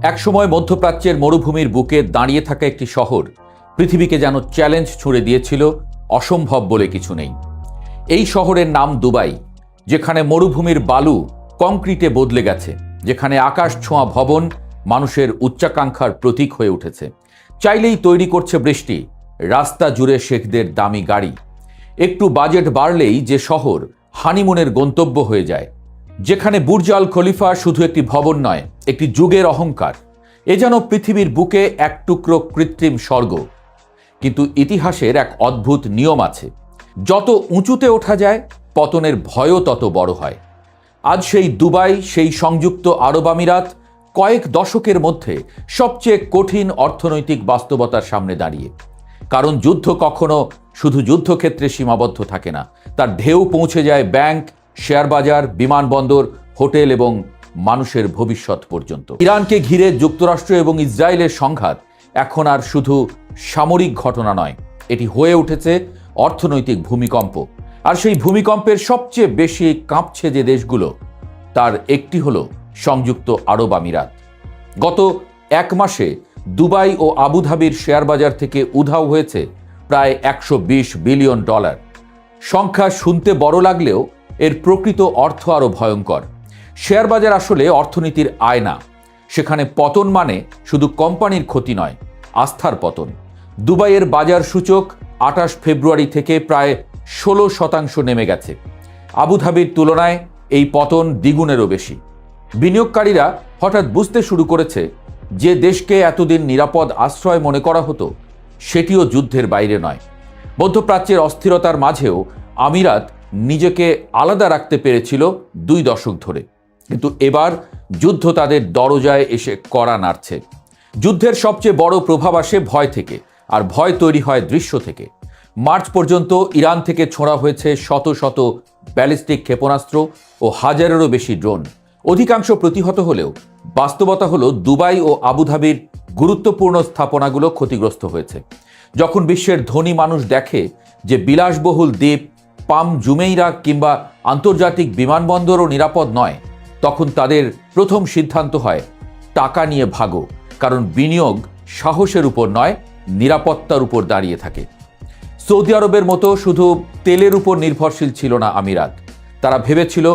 একসময় মধ্যপ্রাচ্যের মরুভূমির বুকে দাঁড়িয়ে থাকা একটি শহর পৃথিবীকে যেন চ্যালেঞ্জ ছুড়ে দিয়েছিল, অসম্ভব বলে কিছু নেই। এই শহরের নাম দুবাই, যেখানে মরুভূমির বালু কংক্রিটে বদলে গেছে, যেখানে আকাশ ছোঁয়া ভবন মানুষের উচ্চাকাঙ্ক্ষার প্রতীক হয়ে উঠেছে। চাইলেই তৈরি করছে বৃষ্টি, রাস্তা জুড়ে শেখদের দামি গাড়ি। একটু বাজেট বাড়লেই যে শহর হানিমুনের গন্তব্য হয়ে যায়, যেখানে বুর্জ আল খলিফা শুধু একটি ভবন নয়, একটি যুগের অহংকার। এ যেন পৃথিবীর বুকে এক টুকরো কৃত্রিম স্বর্গ। কিন্তু ইতিহাসের এক অদ্ভুত নিয়ম আছে, যত উঁচুতে ওঠা যায় পতনের ভয়ও তত বড় হয়। আজ সেই দুবাই, সেই সংযুক্ত আরব আমিরাত কয়েক দশকের মধ্যে সবচেয়ে কঠিন অর্থনৈতিক বাস্তবতার সামনে দাঁড়িয়ে। কারণ যুদ্ধ কখনো শুধু যুদ্ধক্ষেত্রে সীমাবদ্ধ থাকে না, তার ঢেউ পৌঁছে যায় ব্যাংক, শেয়ার বাজার, বিমানবন্দর, হোটেল এবং মানুষের ভবিষ্যৎ পর্যন্ত। ইরানকে ঘিরে যুক্তরাষ্ট্র এবং ইসরায়েলের সংঘাত এখন আর শুধু সামরিক ঘটনা নয়, এটি হয়ে উঠেছে অর্থনৈতিক ভূমিকম্প। আর সেই ভূমিকম্পের সবচেয়ে বেশি কাঁপছে যে দেশগুলো, তার একটি হলো সংযুক্ত আরব আমিরাত। গত এক মাসে দুবাই ও আবুধাবির শেয়ার বাজার থেকে উধাও হয়েছে প্রায় $120 বিলিয়ন। সংখ্যা শুনতে বড় লাগলেও এর প্রকৃত অর্থ আরও ভয়ঙ্কর। শেয়ার বাজার আসলে অর্থনীতির আয়না। সেখানে পতন মানে শুধু কোম্পানির ক্ষতি নয়, আস্থার পতন। দুবাইয়ের বাজার সূচক 28 ফেব্রুয়ারি থেকে প্রায় 16% নেমে গেছে। আবুধাবির তুলনায় এই পতন দ্বিগুণেরও বেশি। বিনিয়োগকারীরা হঠাৎ বুঝতে শুরু করেছে যে দেশকে এতদিন নিরাপদ আশ্রয় মনে করা হতো, সেটিও যুদ্ধের বাইরে নয়। মধ্যপ্রাচ্যের অস্থিরতার মাঝেও আমিরাত নিজেকে আলাদা রাখতে পেরেছিল 2 দশক ধরে। কিন্তু এবার যুদ্ধ তাদের দরজায় এসে কড়া নাড়ছে। যুদ্ধের সবচেয়ে বড় প্রভাব আসে ভয় থেকে, আর ভয় তৈরি হয় দৃশ্য থেকে। মার্চ পর্যন্ত ইরান থেকে ছোঁড়া হয়েছে শত শত ব্যালিস্টিক ক্ষেপণাস্ত্র ও হাজারেরও বেশি ড্রোন। অধিকাংশ প্রতিহত হলেও বাস্তবতা হলো দুবাই ও আবুধাবির গুরুত্বপূর্ণ স্থাপনাগুলো ক্ষতিগ্রস্ত হয়েছে। যখন বিশ্বের ধনী মানুষ দেখে যে বিলাসবহুল দ্বীপ, পাম জুমেইরা কিংবা আন্তর্জাতিক বিমানবন্দরও নিরাপদ নয়, তখন তাদের প্রথম সিদ্ধান্ত হয় টাকা নিয়ে ভাগো। কারণ বিনিয়োগ সাহসের উপর নয়, নিরাপত্তার উপর দাঁড়িয়ে থাকে। সৌদি আরবের মতো শুধু তেলের উপর নির্ভরশীল ছিল না আমিরাত। তারা ভেবেছিল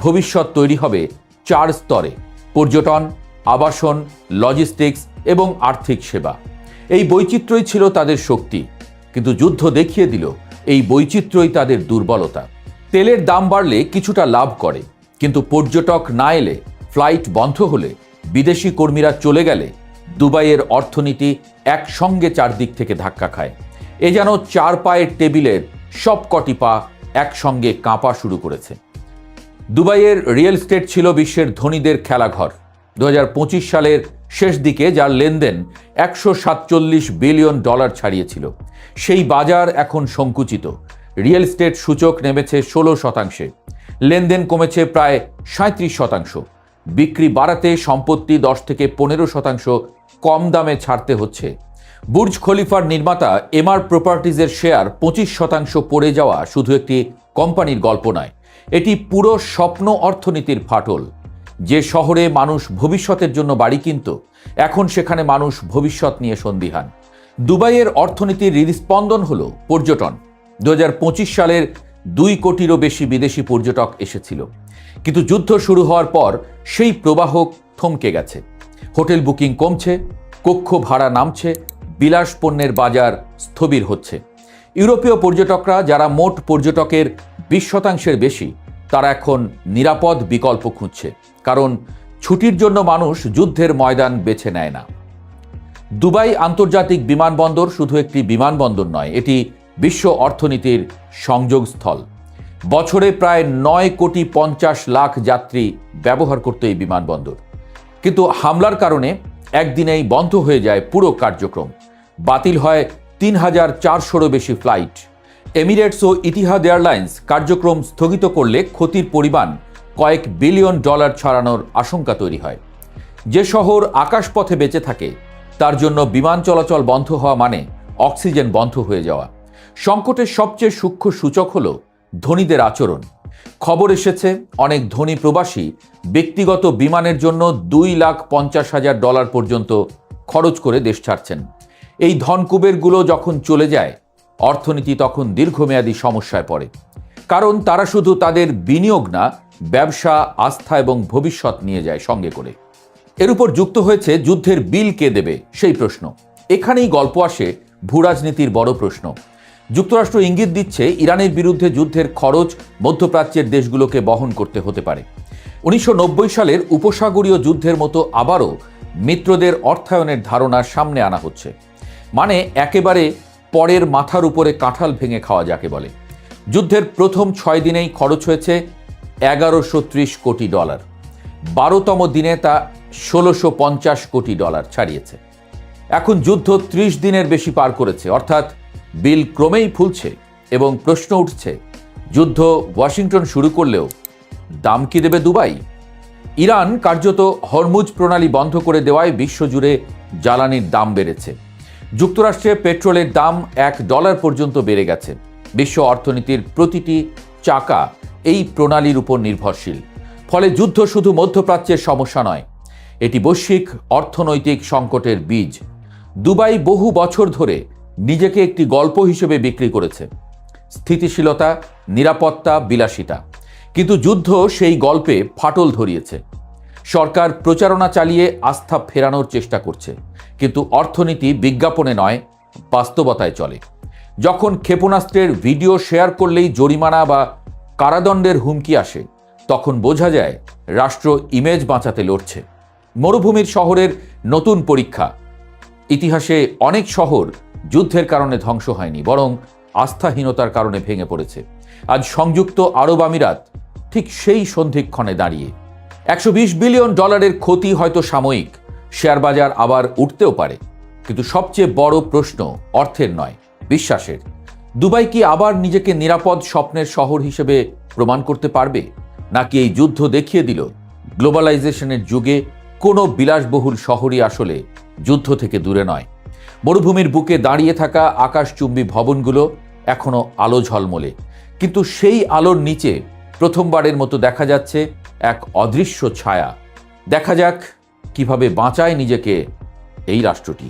ভবিষ্যৎ তৈরি হবে 4 স্তরে: পর্যটন, আবাসন, লজিস্টিক্স এবং আর্থিক সেবা। এই বৈচিত্র্যই ছিল তাদের শক্তি। কিন্তু যুদ্ধ দেখিয়ে দিল এই বৈচিত্র্যই তাদের দুর্বলতা। তেলের দাম বাড়লে কিছুটা লাভ করে, কিন্তু পর্যটক না এলে, ফ্লাইট বন্ধ হলে, বিদেশি কর্মীরা চলে গেলে দুবাইয়ের অর্থনীতি একসঙ্গে চারদিক থেকে ধাক্কা খায়। এ যেন 4 পায়ের টেবিলের সব কটি পা একসঙ্গে কাঁপা শুরু করেছে। দুবাইয়ের রিয়েল এস্টেট ছিল বিশ্বের ধনীদের খেলাঘর। 2025 সালের শেষ দিকে যার লেনদেন $147 বিলিয়ন ছাড়িয়েছিল, সেই বাজার এখন সংকুচিত। রিয়েল এস্টেট সূচক নেমেছে 16%, লেনদেন কমেছে প্রায় 37%। বিক্রি বাড়াতে সম্পত্তি 10 থেকে 15% কম দামে ছাড়তে হচ্ছে। বুর্জ খলিফার নির্মাতা এমআর প্রপার্টিজের শেয়ার 25% পড়ে যাওয়া শুধু একটি কোম্পানির গল্প নয়, এটি পুরো স্বপ্ন অর্থনীতির ফাটল। যে শহরে মানুষ ভবিষ্যতের জন্য বাড়ি কিনত, এখন সেখানে মানুষ ভবিষ্যৎ নিয়ে সন্দিহান। দুবাইয়ের অর্থনীতির হৃদস্পন্দন হল পর্যটন। 2025 সালের 2 কোটিরও বেশি বিদেশি পর্যটক এসেছিল। কিন্তু যুদ্ধ শুরু হওয়ার পর সেই প্রবাহ থমকে গেছে। হোটেল বুকিং কমছে, কক্ষ ভাড়া নামছে, বিলাস পণ্যের বাজার স্থবির হচ্ছে। ইউরোপীয় পর্যটকরা, যারা মোট পর্যটকের 20% বেশি, তারা এখন নিরাপদ বিকল্প খুঁজছে। কারণ ছুটির জন্য মানুষ যুদ্ধের ময়দান বেছে নেয় না। দুবাই আন্তর্জাতিক বিমানবন্দর শুধু একটি বিমানবন্দর নয়, এটি বিশ্ব অর্থনীতির সংযোগস্থল। বছরে প্রায় 9,50,00,000 যাত্রী ব্যবহার করত এই বিমানবন্দর। কিন্তু হামলার কারণে একদিনেই বন্ধ হয়ে যায় পুরো কার্যক্রম। বাতিল হয় 3,400-রও বেশি ফ্লাইট। এমিরেটস ও ইতিহাদ এয়ারলাইন্স কার্যক্রম স্থগিত করলে ক্ষতির পরিমাণ কয়েক বিলিয়ন ডলার ছাড়ানোর আশঙ্কা তৈরি হয়। যে শহর আকাশপথে বেঁচে থাকে, তার জন্য বিমান চলাচল বন্ধ হওয়া মানে অক্সিজেন বন্ধ হয়ে যাওয়া। সংকটের সবচেয়ে সূক্ষ্ম সূচক হল ধনীদের আচরণ। খবর এসেছে অনেক ধনী প্রবাসী ব্যক্তিগত বিমানের জন্য $2,50,000 পর্যন্ত খরচ করে দেশ ছাড়ছেন। এই ধনকুবেরগুলো যখন চলে যায়, অর্থনীতি তখন দীর্ঘমেয়াদী সমস্যায় পড়ে। কারণ তারা শুধু তাদের বিনিয়োগ না, ব্যবসা, আস্থা এবং ভবিষ্যৎ নিয়ে যায় সঙ্গে করে। এর উপর যুক্ত হয়েছে যুদ্ধের বিল কে দেবে সেই প্রশ্ন। এখানেই গল্প আসে ভূরাজনীতির বড় প্রশ্ন। যুক্তরাষ্ট্র ইঙ্গিত দিচ্ছে ইরানের বিরুদ্ধে যুদ্ধের খরচ মধ্যপ্রাচ্যের দেশগুলোকে বহন করতে হতে পারে। 1990 সালের উপসাগরীয় যুদ্ধের মতো আবারও মিত্রদের অর্থায়নের ধারণা সামনে আনা হচ্ছে। মানে একেবারে পরের মাথার উপরে কাঁঠাল ভেঙে খাওয়া যাকে বলে। যুদ্ধের প্রথম 6 দিনেই খরচ হয়েছে $1130 কোটি। 12তম দিনে তা $1650 কোটি ছাড়িয়েছে। এখন যুদ্ধ 30 দিনের বেশি পার করেছে, অর্থাৎ বিল ক্রমেই ফুলছে এবং প্রশ্ন উঠছে, যুদ্ধ ওয়াশিংটন শুরু করলেও দাম কি দেবে দুবাই? ইরান কার্যত হরমুজ প্রণালী বন্ধ করে দেওয়ায় বিশ্বজুড়ে জ্বালানির দাম বেড়েছে। যুক্তরাষ্ট্রে পেট্রোলের দাম $1 পর্যন্ত বেড়ে গেছে। বিশ্ব অর্থনীতির প্রতিটি চাকা এই প্রণালীর উপর নির্ভরশীল। ফলে যুদ্ধ শুধু মধ্যপ্রাচ্যের সমস্যা নয়, এটি বৈশ্বিক অর্থনৈতিক সংকটের বীজ। দুবাই বহু বছর ধরে নিজেকে একটি গল্প হিসেবে বিক্রি করেছে, স্থিতিশীলতা, নিরাপত্তা, বিলাসিতা। কিন্তু যুদ্ধ সেই গল্পে ফাটল ধরিয়েছে। সরকার প্রচারণা চালিয়ে আস্থা ফেরানোর চেষ্টা করছে, কিন্তু অর্থনীতি বিজ্ঞাপনে নয়, বাস্তবতায় চলে। যখন ক্ষেপণাস্ত্রের ভিডিও শেয়ার করলেই জরিমানা বা কারাদণ্ডের হুমকি আসে, তখন বোঝা যায় রাষ্ট্র ইমেজ বাঁচাতে লড়ছে। মরুভূমির শহরের নতুন পরীক্ষা। ইতিহাসে অনেক শহর যুদ্ধের কারণে ধ্বংস হয়নি, বরং আস্থাহীনতার কারণে ভেঙে পড়েছে। আজ সংযুক্ত আরব আমিরাত ঠিক সেই সন্ধিক্ষণে দাঁড়িয়ে। $120 বিলিয়ন ক্ষতি হয়তো সাময়িক, শেয়ার বাজার আবার উঠতেও পারে, কিন্তু সবচেয়ে বড় প্রশ্ন অর্থের নয়, বিশ্বাসের। দুবাই কি আবার নিজেকে নিরাপদ স্বপ্নের শহর হিসেবে প্রমাণ করতে পারবে, নাকি এই যুদ্ধ দেখিয়ে দিল গ্লোবালাইজেশনের যুগে কোনো বিলাসবহুল শহরই আসলে যুদ্ধ থেকে দূরে নয়? মরুভূমির বুকে দাঁড়িয়ে থাকা আকাশচুম্বী ভবনগুলো এখনো আলো ঝলমলে, কিন্তু সেই আলোর নিচে প্রথমবারের মতো দেখা যাচ্ছে এক অদৃশ্য ছায়া। দেখা যাক কিভাবে বাঁচায় নিজেকে এই রাষ্ট্রটি।